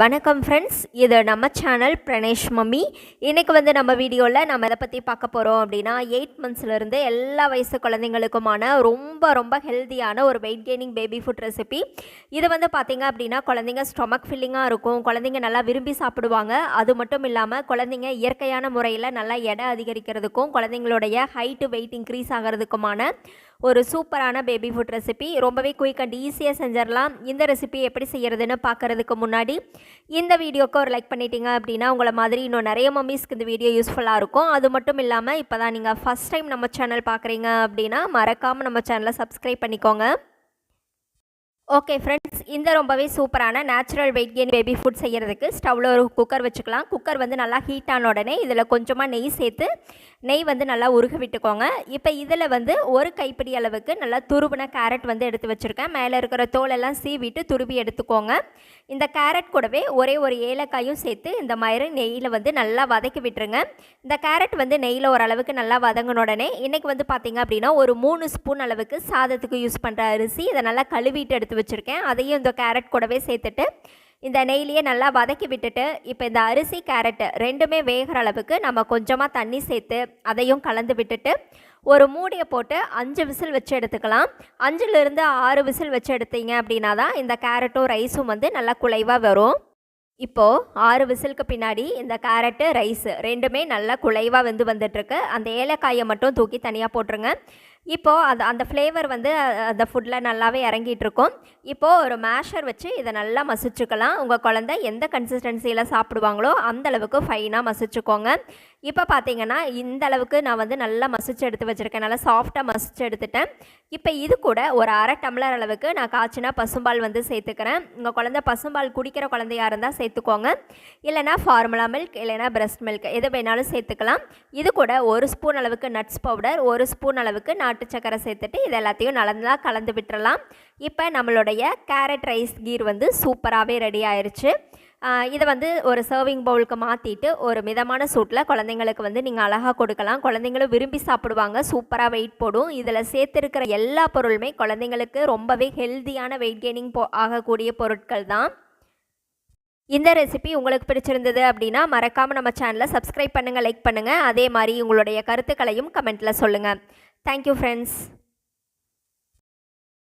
வணக்கம் ஃப்ரெண்ட்ஸ், இது நம்ம சேனல் பிரணேஷ் மம்மி. இன்றைக்கி நம்ம வீடியோவில் நம்ம எதை பற்றி பார்க்க போகிறோம் அப்படின்னா 8 மந்த்ஸ்லேருந்து எல்லா வயசு குழந்தைங்களுக்குமான ரொம்ப ரொம்ப ஹெல்த்தியான ஒரு wait gaining baby food recipe. இது பார்த்திங்க அப்படின்னா குழந்தைங்க ஸ்டொமக் ஃபில்லிங்காக இருக்கும், குழந்தைங்க நல்லா விரும்பி சாப்பிடுவாங்க. அது மட்டும் இல்லாமல் குழந்தைங்க இயற்கையான முறையில் நல்லா எடை அதிகரிக்கிறதுக்கும் குழந்தைங்களுடைய ஹைட்டு வெயிட் இன்க்ரீஸ் ஆகிறதுக்குமான ஒரு சூப்பரான பேபி ஃபுட் ரெசிபி. ரொம்பவே குயிக் அண்ட் ஈஸியாக செஞ்சிடலாம். இந்த ரெசிபி எப்படி செய்கிறதுன்னு பார்க்குறதுக்கு முன்னாடி இந்த வீடியோக்கு ஒரு லைக் பண்ணிட்டீங்க அப்படின்னா உங்களை மாதிரி இன்னும் நிறைய மம்மிஸ்க்கு இந்த வீடியோ யூஸ்ஃபுல்லாக இருக்கும். அது மட்டும் இல்லாமல் இப்போ தான் நீங்கள் ஃபஸ்ட் டைம் நம்ம சேனல் பார்க்குறீங்க அப்படின்னா மறக்காமல் நம்ம சேனலை சப்ஸ்கிரைப் பண்ணிக்கோங்க. ஓகே ஃப்ரெண்ட்ஸ், இந்த ரொம்பவே சூப்பரான natural weight gain baby food செய்கிறதுக்கு ஸ்டவ்வில் ஒரு குக்கர் வச்சுக்கலாம். குக்கர் நல்லா ஹீட் ஆன உடனே இதில் கொஞ்சமாக நெய் சேர்த்து நெய் நல்லா உருக விட்டுக்கோங்க. இப்போ இதில் ஒரு கைப்பிடி அளவுக்கு நல்லா துருவின கேரட் எடுத்து வச்சுருக்கேன். மேலே இருக்கிற தோலெல்லாம் சீவிட்டு துருவி எடுத்துக்கோங்க. இந்த கேரட் கூடவே ஒரே ஒரு ஏலக்காயும் சேர்த்து இந்த மாதிரி நெய்யில் நல்லா வதக்கி விட்டுருங்க. இந்த கேரட் நெய்யில் ஓரளவுக்கு நல்லா வதங்கின உடனே இன்றைக்கி பார்த்திங்க அப்படின்னா ஒரு 3 ஸ்பூன் அளவுக்கு சாதத்துக்கு யூஸ் பண்ணுற அரிசி இதை நல்லா கழுவிட்டு எடுத்து வச்சுருக்கேன். அதையும் இந்த கேரட் கூடவே சேர்த்துட்டு இந்த நெய்லியே நல்லா வதக்கி விட்டுட்டு இப்போ இந்த அரிசி கேரட் ரெண்டுமே வேகிற அளவுக்கு நம்ம கொஞ்சமாக தண்ணி சேர்த்து அதையும் கலந்து விட்டுட்டு ஒரு மூடியை போட்டு 5 விசில் வச்சு எடுத்துக்கலாம். 5லிருந்து 6 விசில் வச்சு எடுத்தீங்க அப்படின்னா தான் இந்த கேரட்டும் ரைஸும் நல்லா குலைவாக வரும். இப்போது 6 விசிலுக்கு பின்னாடி இந்த கேரட்டு ரைஸ் ரெண்டுமே நல்லா குலைவாக வந்துட்டுருக்கு. அந்த ஏலக்காயை மட்டும் தூக்கி தனியாக போட்டுருங்க. இப்போது அந்த ஃப்ளேவர் அந்த ஃபுட்டில் நல்லாவே இறங்கிட்டுருக்கும். இப்போது ஒரு மேஷர் வச்சு இதை நல்லா மசிச்சுக்கலாம். உங்கள் குழந்தை எந்த கன்சிஸ்டன்சியில் சாப்பிடுவாங்களோ அந்தளவுக்கு ஃபைனாக மசிச்சுக்கோங்க. இப்போ பார்த்தீங்கன்னா இந்த அளவுக்கு நான் நல்லா மசிச்சு எடுத்து வச்சுருக்கேன். நல்லா சாஃப்டாக மசிச்சு எடுத்துட்டேன். இப்போ இது கூட ஒரு அரை டம்ளர் அளவுக்கு நான் காய்ச்சினா பசும்பால் சேர்த்துக்கிறேன். உங்கள் குழந்தை பசும்பால் குடிக்கிற குழந்தையாக இருந்தால் சேர்த்துக்கோங்க. இல்லைனா ஃபார்முலா மில்க் இல்லைனா பிரஸ்ட் மில்க் எது வேணாலும் சேர்த்துக்கலாம். இது கூட 1 ஸ்பூன் அளவுக்கு நட்ஸ் பவுடர், 1 ஸ்பூன் அளவுக்கு நாட்டு சக்கரை சேர்த்துட்டு இது எல்லாத்தையும் நல்லா கலந்து விட்டுறலாம். இப்போ நம்மளுடைய கேரட் ரைஸ் கீர் சூப்பராகவே ரெடி ஆயிடுச்சு. இதை ஒரு சர்விங் பவுலுக்கு மாற்றிட்டு ஒரு மிதமான சூட்டில் குழந்தைங்களுக்கு நீங்கள் அழகாக கொடுக்கலாம். குழந்தைங்களும் விரும்பி சாப்பிடுவாங்க, சூப்பராக வெயிட் போடும். இதில் சேர்த்துருக்கிற எல்லா பொருளுமே குழந்தைங்களுக்கு ரொம்பவே ஹெல்த்தியான வெயிட் கெய்னிங் ஆகக்கூடிய பொருட்கள் தான். இந்த ரெசிபி உங்களுக்கு பிடிச்சிருந்தது அப்படின்னா மறக்காமல் நம்ம சேனலை சப்ஸ்கிரைப் பண்ணுங்கள், லைக் பண்ணுங்கள். அதே மாதிரி உங்களுடைய கருத்துக்களையும் கமெண்ட்டில் சொல்லுங்கள். Thank you friends.